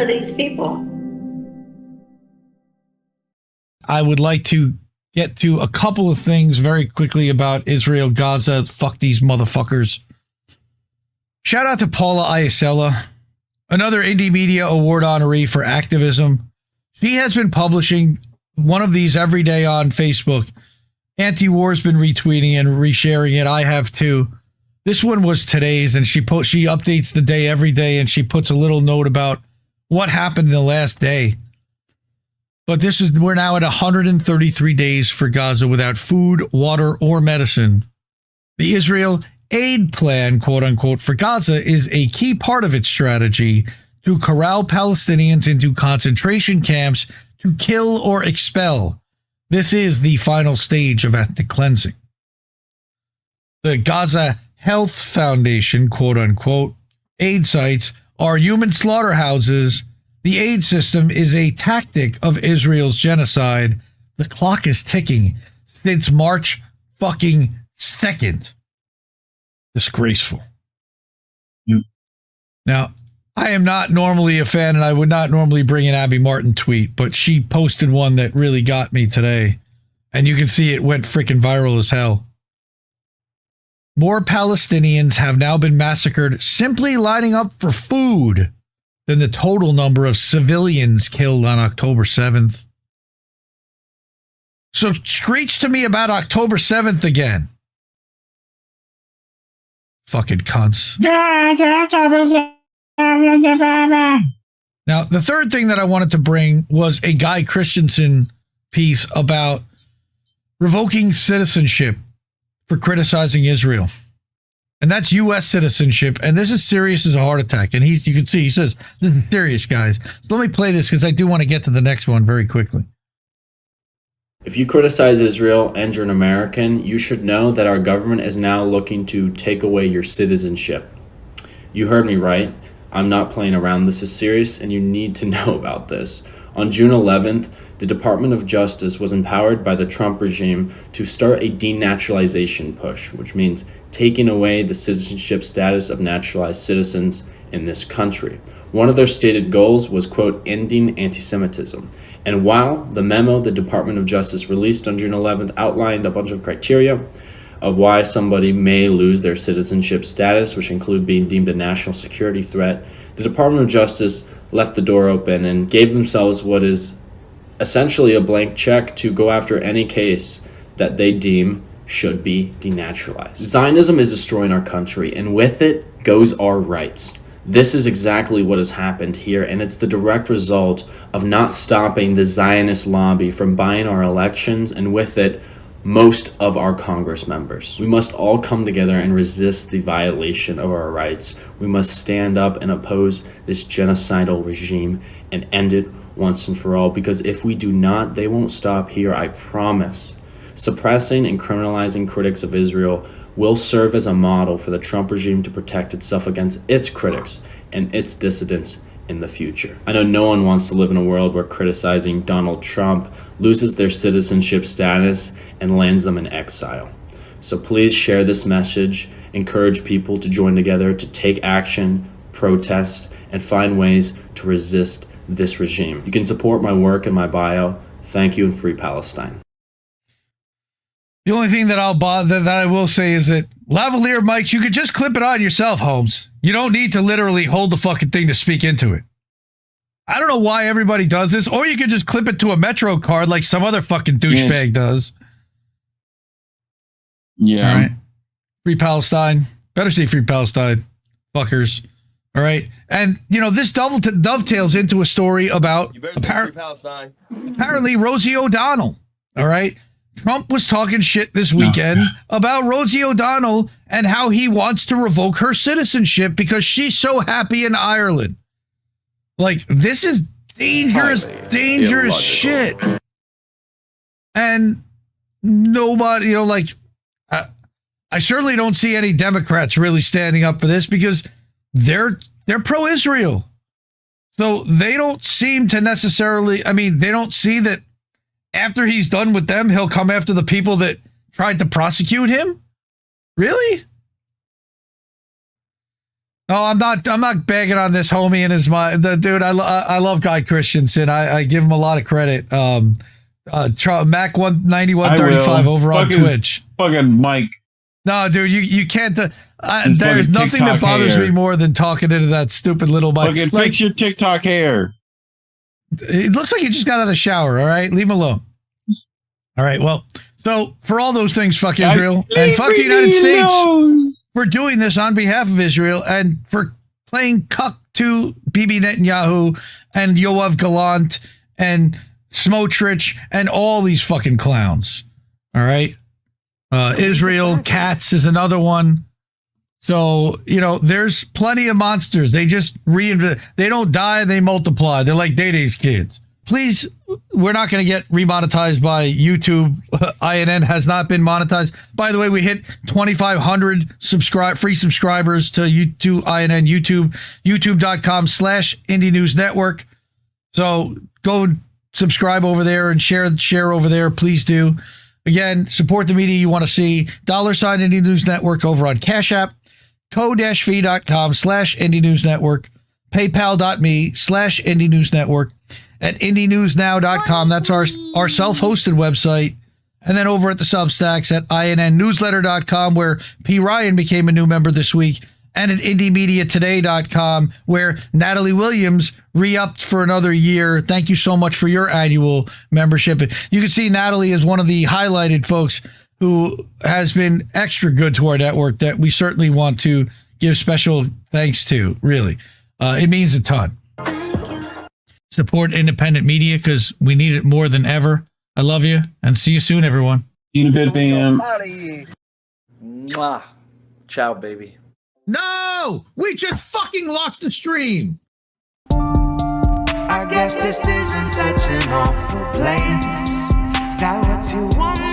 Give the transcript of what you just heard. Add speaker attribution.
Speaker 1: are these people?
Speaker 2: I would like to get to a couple of things very quickly about Israel, Gaza. Fuck these motherfuckers. Shout out to Paula Iasella, another Indie Media Award honoree for activism. She has been publishing one of these every day on Facebook. Anti-War's been retweeting and resharing it. I have too. This one was today's, and she updates the day every day, and she puts a little note about what happened in the last day. But we're now at 133 days for Gaza without food, water, or medicine. The Israel aid plan, quote unquote, for Gaza is a key part of its strategy to corral Palestinians into concentration camps to kill or expel. This is the final stage of ethnic cleansing. The Gaza Health Foundation, quote unquote, aid sites are human slaughterhouses. The aid system is a tactic of Israel's genocide. The clock is ticking since March fucking 2nd. Disgraceful. Now, I am not normally a fan, and I would not normally bring an Abby Martin tweet, but she posted one that really got me today. And you can see it went freaking viral as hell. More Palestinians have now been massacred simply lining up for food than the total number of civilians killed on October 7th. So screech to me about October 7th again. Fucking cunts. Now, the third thing that I wanted to bring was a Guy Christensen piece about revoking citizenship for criticizing Israel. And that's U.S. citizenship, and this is serious as a heart attack. And you can see, he says, this is serious, guys. So let me play this, because I do want to get to the next one very quickly.
Speaker 3: If you criticize Israel and you're an American, you should know that our government is now looking to take away your citizenship. You heard me right. I'm not playing around. This is serious, and you need to know about this. On June 11th, the Department of Justice was empowered by the Trump regime to start a denaturalization push, which means taking away the citizenship status of naturalized citizens in this country. One of their stated goals was, quote, ending anti-Semitism. And while the memo the Department of Justice released on June 11th outlined a bunch of criteria of why somebody may lose their citizenship status, which include being deemed a national security threat, the Department of Justice left the door open and gave themselves what is essentially a blank check to go after any case that they deem should be denaturalized. Zionism is destroying our country, and with it goes our rights. This is exactly what has happened here, and it's the direct result of not stopping the Zionist lobby from buying our elections, and with it, most of our Congress members. We must all come together and resist the violation of our rights. We must stand up and oppose this genocidal regime and end it once and for all, because if we do not, they won't stop here, I promise. Suppressing and criminalizing critics of Israel will serve as a model for the Trump regime to protect itself against its critics and its dissidents in the future. I know no one wants to live in a world where criticizing Donald Trump loses their citizenship status and lands them in exile. So please share this message, encourage people to join together to take action, protest, and find ways to resist this regime. You can support my work in my bio. Thank you, and free Palestine.
Speaker 2: The only thing that I will say is that lavalier mics, you could just clip it on yourself, Holmes. You don't need to literally hold the fucking thing to speak into it. I don't know why everybody does this, or you could just clip it to a Metro card like some other fucking douchebag does.
Speaker 4: Yeah.
Speaker 2: All right. Free Palestine. Better say free Palestine, fuckers. All right. And, this dovetails into a story about apparently Rosie O'Donnell. All right. Trump was talking shit this weekend about Rosie O'Donnell and how he wants to revoke her citizenship because she's so happy in Ireland. Like, this is dangerous illogical shit. And nobody, I certainly don't see any Democrats really standing up for this because they're pro-Israel. So they don't seem to necessarily, they don't see that after he's done with them, he'll come after the people that tried to prosecute him? Really? Oh, I'm not bagging on this homie and his mind. The dude, I love Guy Christensen. I give him a lot of credit. Mac 19135 over on Twitch.
Speaker 1: Fucking Mike.
Speaker 2: No, dude, you can't. There's nothing that bothers me more than talking into that stupid little mic.
Speaker 1: Fucking fix your TikTok hair.
Speaker 2: It looks like you just got out of the shower. All right, leave him alone. All right, well, so for all those things, fuck Israel and fuck the United States for doing this on behalf of Israel and for playing cuck to Bibi Netanyahu and Yoav Gallant and Smotrich and all these fucking clowns. All right. Israel Katz is another one. So, there's plenty of monsters. They just they don't die, they multiply. They're like Day-Day's kids. Please, we're not going to get remonetized by YouTube. INN has not been monetized. By the way, we hit 2,500 free subscribers to YouTube, INN YouTube, youtube.com/Indie News Network. So go subscribe over there and share over there. Please do. Again, support the media you want to see. $sign Indie News Network over on Cash App, ko-fi.com/Indie News Network, paypal.me/Indie News Network, at indienewsnow.com. That's our self-hosted website. And then over at the Substacks at innnewsletter.com, where P. Ryan became a new member this week, and at indiemediatoday.com, where Natalie Williams re-upped for another year. Thank you so much for your annual membership. You can see Natalie is one of the highlighted folks who has been extra good to our network that we certainly want to give special thanks to, really. It means a ton. Support independent media because we need it more than ever. I love you, and see you soon, everyone.
Speaker 1: See you in a bit, fam.
Speaker 4: Mwah. Ciao, baby.
Speaker 2: No! We just fucking lost the stream!
Speaker 5: I guess this isn't such an awful place. Is that what you want?